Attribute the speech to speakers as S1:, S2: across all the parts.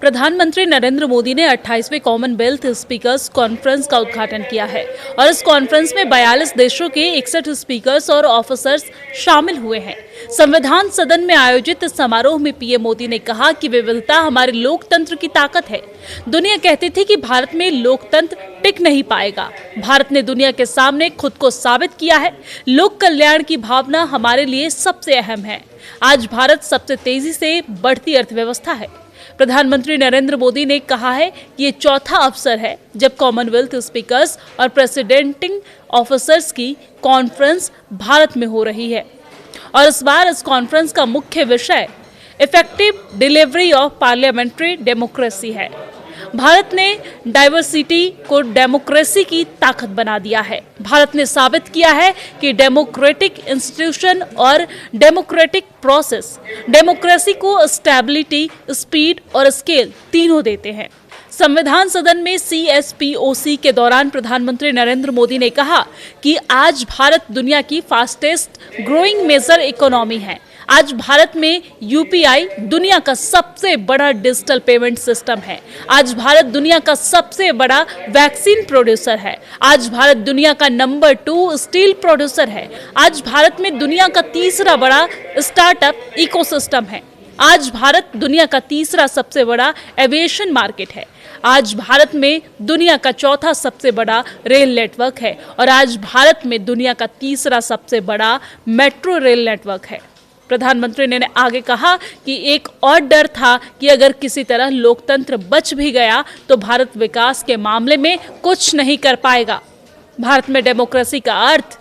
S1: प्रधानमंत्री नरेंद्र मोदी ने 28वें Commonwealth speakers conference का उद्घाटन किया है और इस कॉन्फ्रेंस में 42 देशों के 61 स्पीकर्स और ऑफिसर्स शामिल हुए हैं। संविधान सदन में आयोजित समारोह में पीएम मोदी ने कहा कि विविधता हमारे लोकतंत्र की ताकत है। दुनिया कहती थी कि भारत में लोकतंत्र टिक नहीं पाएगा। भारत ने दुनिया के सामने खुद को साबित किया है। लोक कल्याण की भावना हमारे लिए सबसे अहम है। आज भारत सबसे तेजी से बढ़ती अर्थव्यवस्था है। प्रधानमंत्री नरेंद्र मोदी ने कहा है कि ये चौथा अवसर है जब कॉमनवेल्थ स्पीकर्स और प्रेसिडेंटिंग ऑफिसर्स की कॉन्फ्रेंस भारत में हो रही है और इस बार इस कॉन्फ्रेंस का मुख्य विषय effective delivery of parliamentary democracy है। भारत ने डाइवर्सिटी को डेमोक्रेसी की ताकत बना दिया है। भारत ने साबित किया है कि डेमोक्रेटिक इंस्टीट्यूशन और डेमोक्रेटिक प्रोसेस डेमोक्रेसी को स्टेबिलिटी, स्पीड और स्केल तीनों देते हैं। संविधान सदन में CSPOC के दौरान प्रधानमंत्री नरेंद्र मोदी ने कहा कि आज भारत दुनिया की फास्टेस्ट ग्रोइंग मेजर इकोनॉमी है। आज भारत में UPI दुनिया का सबसे बड़ा डिजिटल पेमेंट सिस्टम है। आज भारत दुनिया का सबसे बड़ा वैक्सीन प्रोड्यूसर है। आज भारत दुनिया का नंबर 2 स्टील प्रोड्यूसर है। आज भारत में दुनिया का तीसरा बड़ा स्टार्टअप इकोसिस्टम है। आज भारत दुनिया का तीसरा सबसे बड़ा एविएशन मार्केट है। आज भारत में दुनिया का चौथा सबसे बड़ा रेल नेटवर्क है और आज भारत में दुनिया का तीसरा सबसे बड़ा मेट्रो रेल नेटवर्क है। प्रधानमंत्री ने आगे कहा कि एक और डर था कि अगर किसी तरह लोकतंत्र बच भी गया तो भारत विकास के मामले में कुछ नहीं कर पाएगा। भारत में डेमोक्रेसी का अर्थ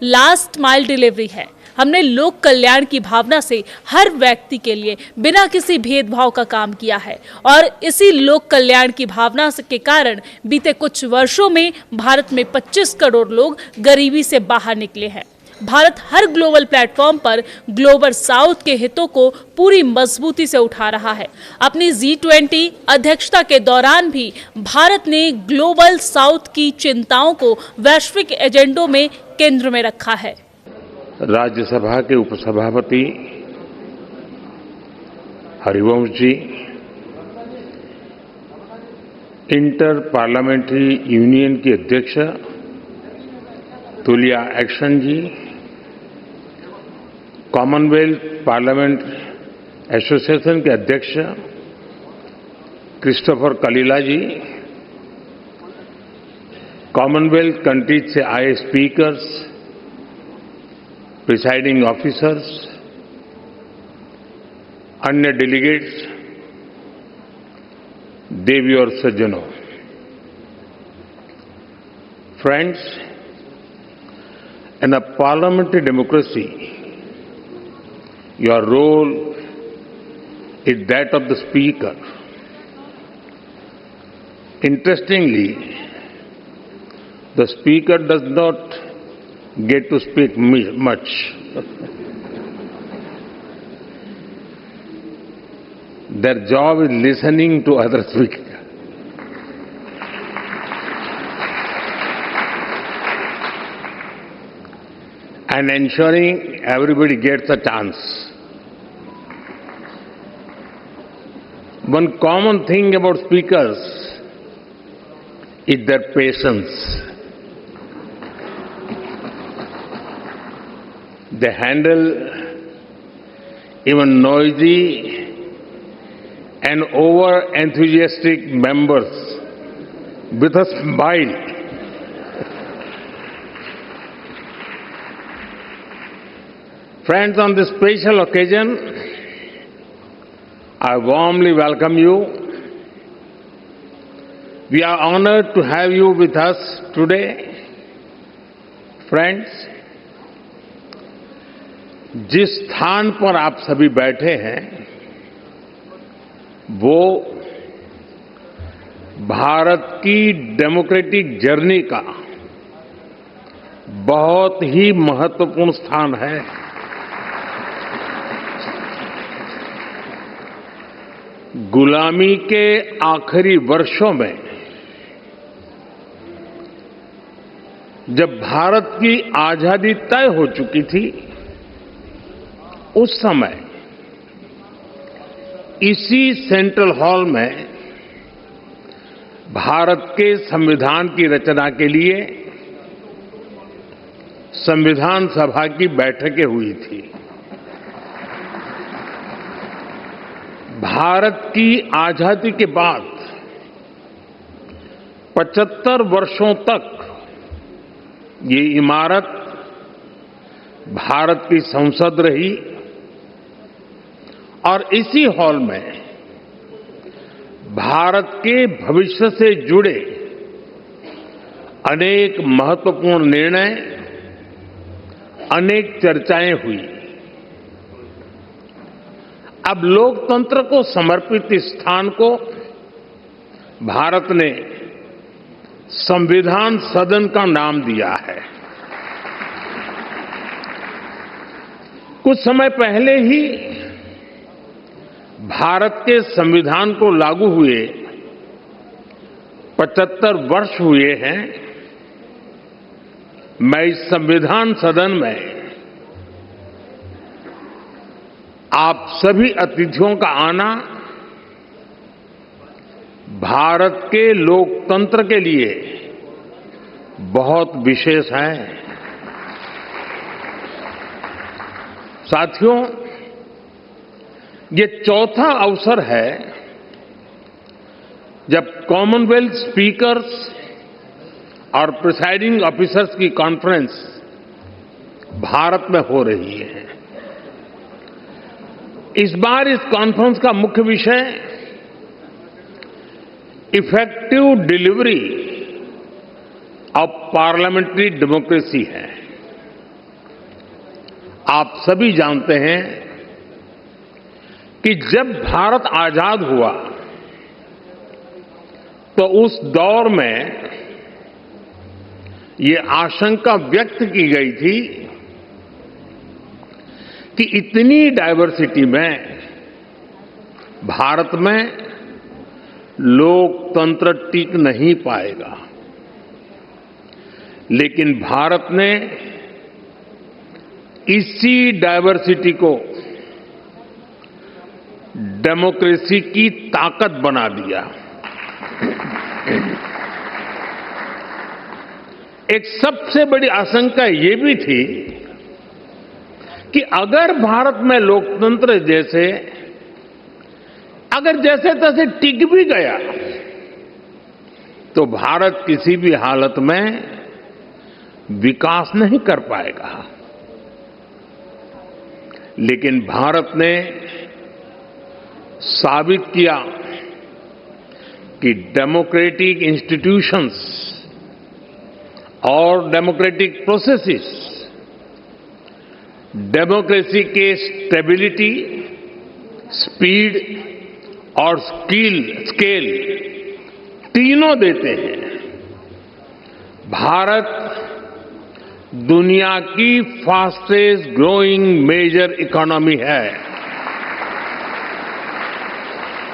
S1: लास्ट माइल डिलीवरी है। हमने लोक कल्याण की भावना से हर व्यक्ति के लिए बिना किसी भेदभाव का काम किया है और इसी लोक कल्याण की भावना के कारण बीते कुछ वर्षों में भारत में 25 करोड़ लोग गरीबी से बाहर निकले हैं। भारत हर ग्लोबल प्लेटफॉर्म पर ग्लोबल साउथ के हितों को पूरी मजबूती से उठा रहा है। अपनी G20 अध्यक्षता के दौरान भी भारत ने ग्लोबल साउथ की चिंताओं को वैश्विक एजेंडों में केंद्र में रखा है।
S2: राज्यसभा के उपसभापति Harivansh ji, inter parliamentary union की अध्यक्ष तुलिया एक्शन जी, कॉमनवेल्थ पार्लियामेंट एसोसिएशन के अध्यक्ष क्रिस्टोफर कलीला जी, कॉमनवेल्थ कंट्रीज से आए स्पीकर्स, प्रिसाइडिंग ऑफिसर्स, अन्य डेलीगेट्स, देवी और सज्जनों, friends, in a parliamentary democracy, your role is that of the speaker. Interestingly, the speaker does not get to speak much. Their job is listening to other speakers. And ensuring everybody gets a chance. One common thing about speakers is their patience. They handle even noisy and over-enthusiastic members with a smile. Friends, on this special occasion, I warmly welcome you. We are honored to have you with us today. Friends, जिस स्थान पर आप सभी बैठे हैं, वो भारत की democratic journey का बहुत ही महत्वपूर्ण स्थान है। गुलामी के आखिरी वर्षों में जब भारत की आजादी तय हो चुकी थी, उस समय इसी सेंट्रल हॉल में भारत के संविधान की रचना के लिए संविधान सभा की बैठकें हुई थी। भारत की आजादी के बाद 75 वर्षों तक ये इमारत भारत की संसद रही और इसी हॉल में भारत के भविष्य से जुड़े अनेक महत्वपूर्ण निर्णय, अनेक चर्चाएं हुई। अब लोकतंत्र को समर्पित इस स्थान को भारत ने संविधान सदन का नाम दिया है। कुछ समय पहले ही भारत के संविधान को लागू हुए 75 वर्ष हुए हैं। मैं इस संविधान सदन में आप सभी अतिथियों का आना भारत के लोकतंत्र के लिए बहुत विशेष है। साथियों, ये चौथा अवसर है जब कॉमनवेल्थ स्पीकर्स और प्रिसाइडिंग ऑफिसर्स की कॉन्फ्रेंस भारत में हो रही है। इस बार इस कॉन्फ्रेंस का मुख्य विषय effective delivery of parliamentary democracy है। आप सभी जानते हैं कि जब भारत आजाद हुआ तो उस दौर में ये आशंका व्यक्त की गई थी कि इतनी डाइवर्सिटी में भारत में लोकतंत्र टिक नहीं पाएगा। लेकिन भारत ने इसी डाइवर्सिटी को डेमोक्रेसी की ताकत बना दिया। एक सबसे बड़ी आशंका ये भी थी कि अगर भारत में लोकतंत्र अगर जैसे तैसे टिक भी गया तो भारत किसी भी हालत में विकास नहीं कर पाएगा। लेकिन भारत ने साबित किया कि डेमोक्रेटिक इंस्टीट्यूशंस और डेमोक्रेटिक प्रोसेसेस डेमोक्रेसी के स्टेबिलिटी, स्पीड और स्केल तीनों देते हैं। भारत दुनिया की फास्टेस्ट ग्रोइंग मेजर इकोनॉमी है।